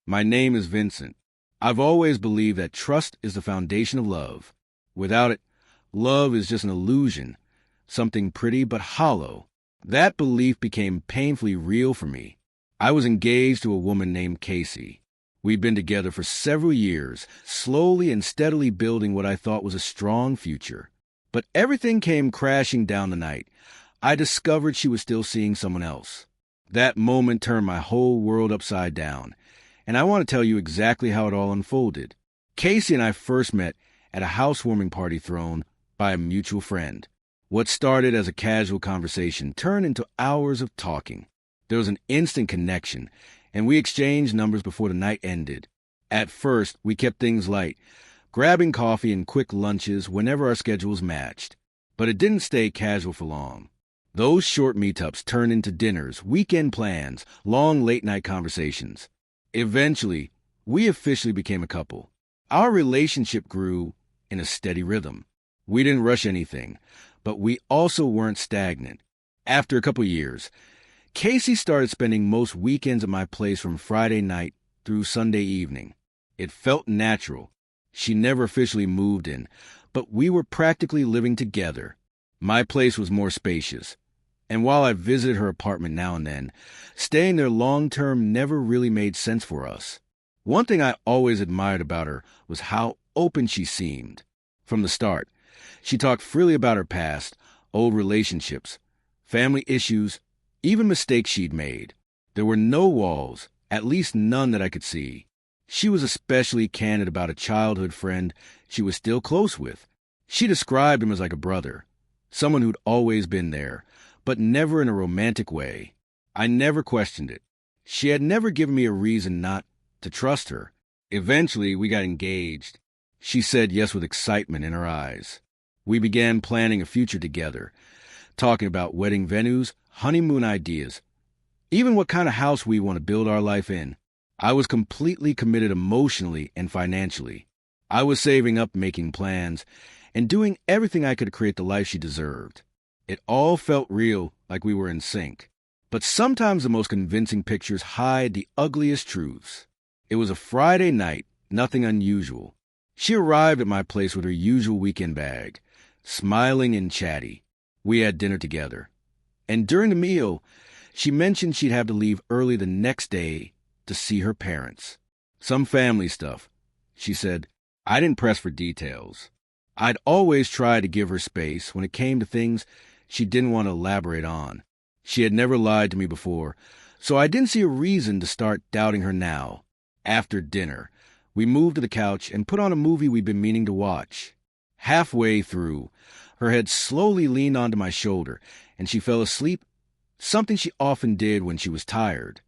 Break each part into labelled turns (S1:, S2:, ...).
S1: My name is Vincent. I've always believed that trust is the foundation of love. Without it, love is just an illusion, something pretty but hollow. That belief became painfully real for me. I was engaged to a woman named Casey. We'd been together for several years, slowly and steadily building what I thought was a strong future. But everything came crashing down the night. I discovered she was still seeing someone else. That moment turned my whole world upside down, and I want to tell you exactly how it all unfolded. Casey and I first met at a housewarming party thrown by a mutual friend. What started as a casual conversation turned into hours of talking. There was an instant connection, and we exchanged numbers before the night ended. At first, we kept things light, grabbing coffee and quick lunches whenever our schedules matched. But it didn't stay casual for long. Those short meetups turned into dinners, weekend plans, long late-night conversations. Eventually, we officially became a couple. Our relationship grew in a steady rhythm. We didn't rush anything, but we also weren't stagnant. After a couple years, Casey started spending most weekends at my place from Friday night through Sunday evening. It felt natural. She never officially moved in, but we were practically living together. My place was more spacious, and while I visited her apartment now and then, staying there long-term never really made sense for us. One thing I always admired about her was how open she seemed. From the start, she talked freely about her past, old relationships, family issues, even mistakes she'd made. There were no walls, at least none that I could see. She was especially candid about a childhood friend she was still close with. She described him as like a brother, someone who'd always been there, but never in a romantic way. I never questioned it. She had never given me a reason not to trust her. Eventually, we got engaged. She said yes with excitement in her eyes. We began planning a future together, talking about wedding venues, honeymoon ideas, even what kind of house we want to build our life in. I was completely committed emotionally and financially. I was saving up, making plans, and doing everything I could to create the life she deserved. It all felt real, like we were in sync. But sometimes the most convincing pictures hide the ugliest truths. It was a Friday night, nothing unusual. She arrived at my place with her usual weekend bag, smiling and chatty. We had dinner together. And during the meal, she mentioned she'd have to leave early the next day to see her parents. Some family stuff. She said, I didn't press for details. I'd always tried to give her space when it came to things she didn't want to elaborate on. She had never lied to me before, so I didn't see a reason to start doubting her now. After dinner, we moved to the couch and put on a movie we'd been meaning to watch. Halfway through, her head slowly leaned onto my shoulder, and she fell asleep, something she often did when she was tired.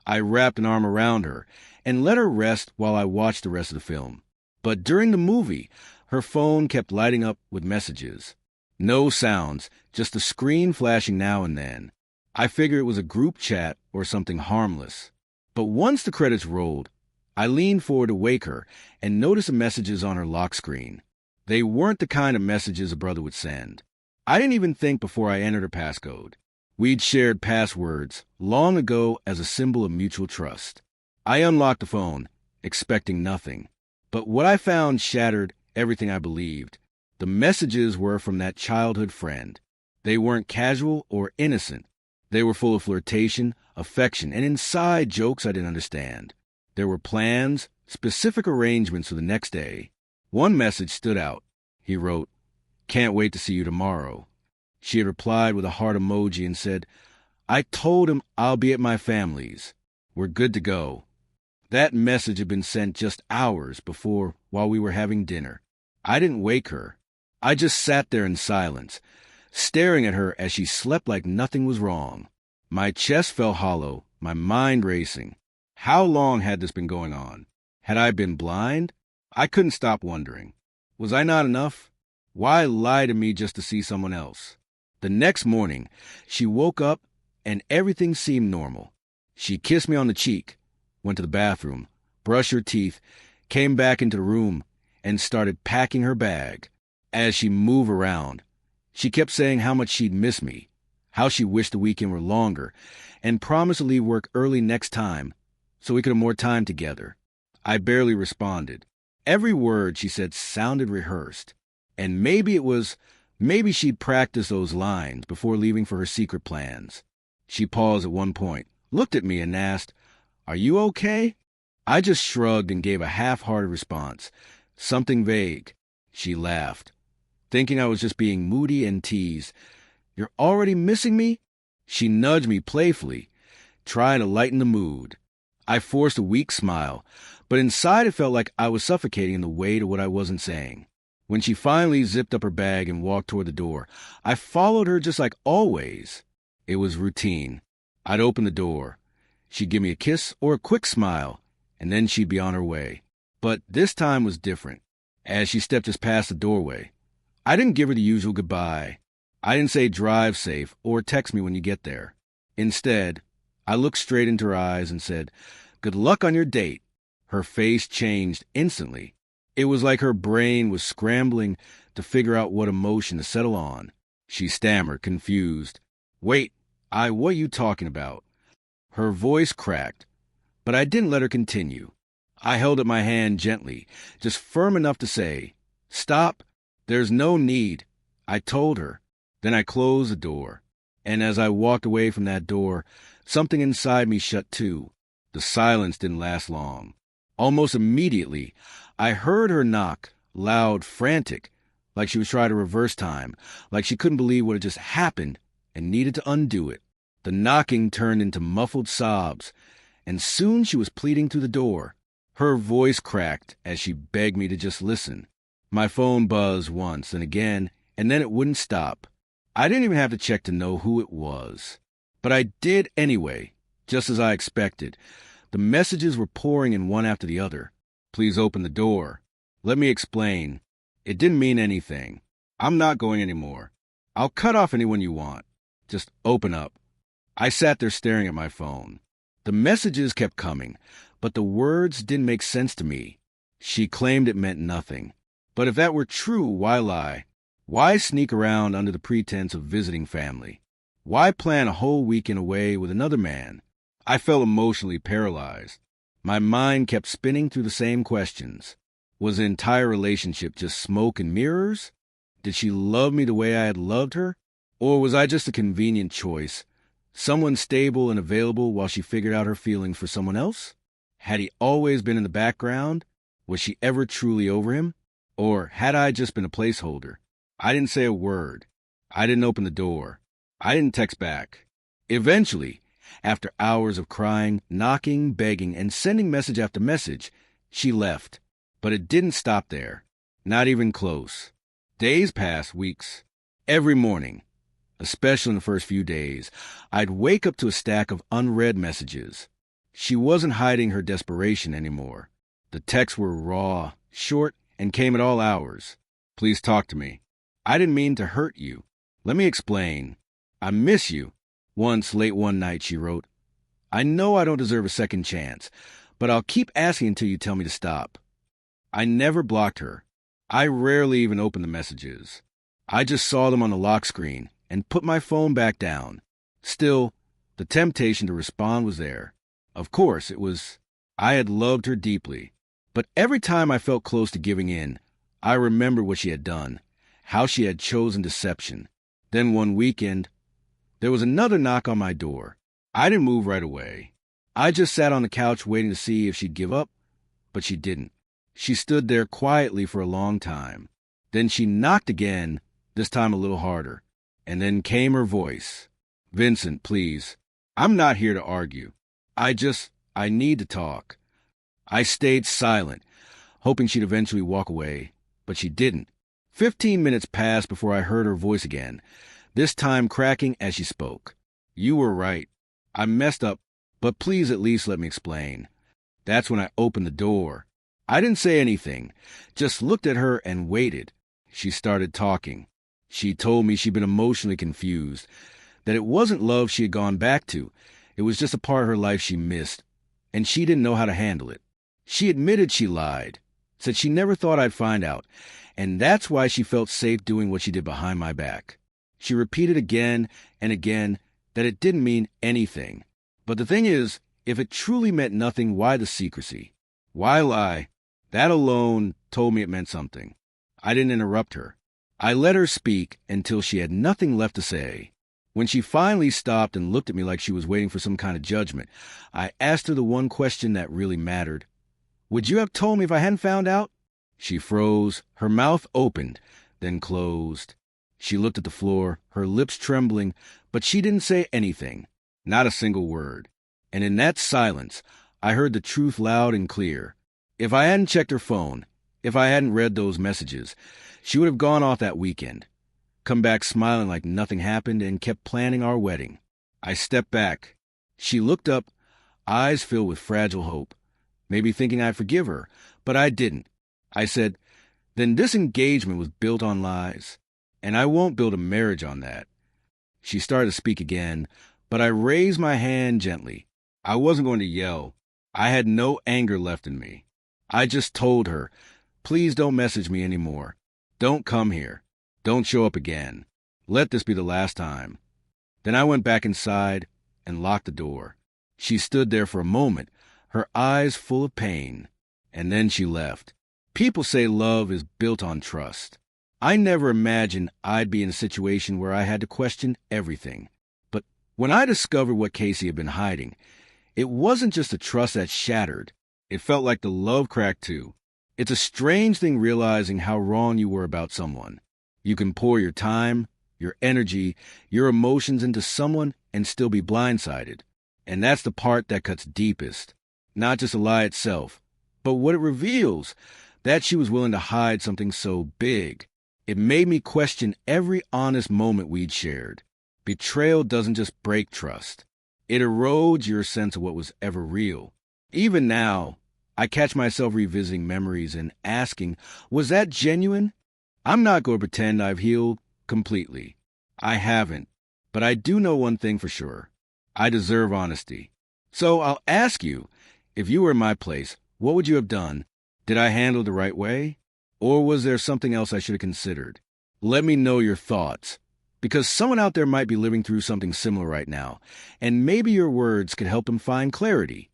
S1: I wrapped an arm around her and let her rest while I watched the rest of the film. But during the movie, her phone kept lighting up with messages. No sounds, just the screen flashing now and then. I figured it was a group chat or something harmless. But once the credits rolled, I leaned forward to wake her and noticed the messages on her lock screen. They weren't the kind of messages a brother would send. I didn't even think before I entered her passcode. We'd shared passwords long ago as a symbol of mutual trust. I unlocked the phone, expecting nothing. But what I found shattered everything I believed. The messages were from that childhood friend. They weren't casual or innocent. They were full of flirtation, affection, and inside jokes I didn't understand. There were plans, specific arrangements for the next day. One message stood out. He wrote, "Can't wait to see you tomorrow." She had replied with a heart emoji and said, "I told him I'll be at my family's. We're good to go." That message had been sent just hours before while we were having dinner. I didn't wake her. I just sat there in silence, staring at her as she slept like nothing was wrong. My chest felt hollow, my mind racing. How long had this been going on? Had I been blind? I couldn't stop wondering. Was I not enough? Why lie to me just to see someone else? The next morning, she woke up and everything seemed normal. She kissed me on the cheek, went to the bathroom, brushed her teeth, came back into the room, and started packing her bag. As she moved around, she kept saying how much she'd miss me, how she wished the weekend were longer, and promised to leave work early next time so we could have more time together. I barely responded. Every word she said sounded rehearsed. And maybe she'd practiced those lines before leaving for her secret plans. She paused at one point, looked at me and asked, "Are you okay?" I just shrugged and gave a half-hearted response. Something vague. She laughed, thinking I was just being moody, and teased, "You're already missing me?" She nudged me playfully, trying to lighten the mood. I forced a weak smile, but inside it felt like I was suffocating in the weight of what I wasn't saying. When she finally zipped up her bag and walked toward the door, I followed her just like always. It was routine. I'd open the door. She'd give me a kiss or a quick smile, and then she'd be on her way. But this time was different. As she stepped just past the doorway, I didn't give her the usual goodbye. I didn't say drive safe or text me when you get there. Instead, I looked straight into her eyes and said, "Good luck on your date." Her face changed instantly. It was like her brain was scrambling to figure out what emotion to settle on. She stammered, confused. "Wait, what are you talking about?" Her voice cracked, but I didn't let her continue. I held up my hand gently, just firm enough to say, "Stop, there's no need," I told her. Then I closed the door, and as I walked away from that door, something inside me shut too. The silence didn't last long. Almost immediately, I heard her knock, loud, frantic, like she was trying to reverse time, like she couldn't believe what had just happened and needed to undo it. The knocking turned into muffled sobs, and soon she was pleading through the door. Her voice cracked as she begged me to just listen. My phone buzzed once and again, and then it wouldn't stop. I didn't even have to check to know who it was. But I did anyway, just as I expected. The messages were pouring in one after the other. "Please open the door. Let me explain. It didn't mean anything. I'm not going anymore. I'll cut off anyone you want. Just open up." I sat there staring at my phone. The messages kept coming, but the words didn't make sense to me. She claimed it meant nothing. But if that were true, why lie? Why sneak around under the pretense of visiting family? Why plan a whole weekend away with another man? I felt emotionally paralyzed. My mind kept spinning through the same questions. Was the entire relationship just smoke and mirrors? Did she love me the way I had loved her? Or was I just a convenient choice? Someone stable and available while she figured out her feelings for someone else? Had he always been in the background? Was she ever truly over him? Or had I just been a placeholder? I didn't say a word. I didn't open the door. I didn't text back. Eventually, after hours of crying, knocking, begging, and sending message after message, she left. But it didn't stop there. Not even close. Days passed, weeks. Every morning, especially in the first few days, I'd wake up to a stack of unread messages. She wasn't hiding her desperation anymore. The texts were raw, short, and came at all hours. "Please talk to me. I didn't mean to hurt you. Let me explain. I miss you." Once, late one night, she wrote, "I know I don't deserve a second chance, but I'll keep asking until you tell me to stop." I never blocked her. I rarely even opened the messages. I just saw them on the lock screen and put my phone back down. Still, the temptation to respond was there. Of course, I had loved her deeply. But every time I felt close to giving in, I remembered what she had done, how she had chosen deception. Then one weekend, there was another knock on my door. I didn't move right away. I just sat on the couch waiting to see if she'd give up, but she didn't. She stood there quietly for a long time. Then she knocked again, this time a little harder. And then came her voice. "Vincent, please. I'm not here to argue. I need to talk." I stayed silent, hoping she'd eventually walk away, but she didn't. 15 minutes passed before I heard her voice again, this time cracking as she spoke. "You were right. I messed up, but please at least let me explain." That's when I opened the door. I didn't say anything, just looked at her and waited. She started talking. She told me she'd been emotionally confused, that it wasn't love she had gone back to. It was just a part of her life she missed, and she didn't know how to handle it. She admitted she lied, said she never thought I'd find out, and that's why she felt safe doing what she did behind my back. She repeated again and again that it didn't mean anything. But the thing is, If it truly meant nothing, why the secrecy? Why lie? That alone told me it meant something. I didn't interrupt her. I let her speak until she had nothing left to say. When she finally stopped and looked at me like she was waiting for some kind of judgment, I asked her the one question that really mattered. Would you have told me if I hadn't found out? She froze, her mouth opened, then closed. She looked at the floor, her lips trembling, but she didn't say anything, not a single word. And in that silence, I heard the truth loud and clear. If I hadn't checked her phone, if I hadn't read those messages, she would have gone off that weekend, come back smiling like nothing happened, and kept planning our wedding. I stepped back. She looked up, eyes filled with fragile hope, maybe thinking I'd forgive her, but I didn't. I said, then this engagement was built on lies, and I won't build a marriage on that. She started to speak again, but I raised my hand gently. I wasn't going to yell. I had no anger left in me. I just told her, please don't message me anymore. Don't come here. Don't show up again. Let this be the last time. Then I went back inside and locked the door. She stood there for a moment, her eyes full of pain, and then she left. People say love is built on trust. I never imagined I'd be in a situation where I had to question everything. But when I discovered what Casey had been hiding, it wasn't just the trust that shattered. It felt like the love cracked too. It's a strange thing realizing how wrong you were about someone. You can pour your time, your energy, your emotions into someone and still be blindsided. And that's the part that cuts deepest. Not just the lie itself, but what it reveals, that she was willing to hide something so big. It made me question every honest moment we'd shared. Betrayal doesn't just break trust. It erodes your sense of what was ever real. Even now, I catch myself revisiting memories and asking, was that genuine? I'm not going to pretend I've healed completely. I haven't. But I do know one thing for sure. I deserve honesty. So I'll ask you, if you were in my place, what would you have done? Did I handle it the right way? Or was there something else I should have considered? Let me know your thoughts. Because someone out there might be living through something similar right now, and maybe your words could help them find clarity.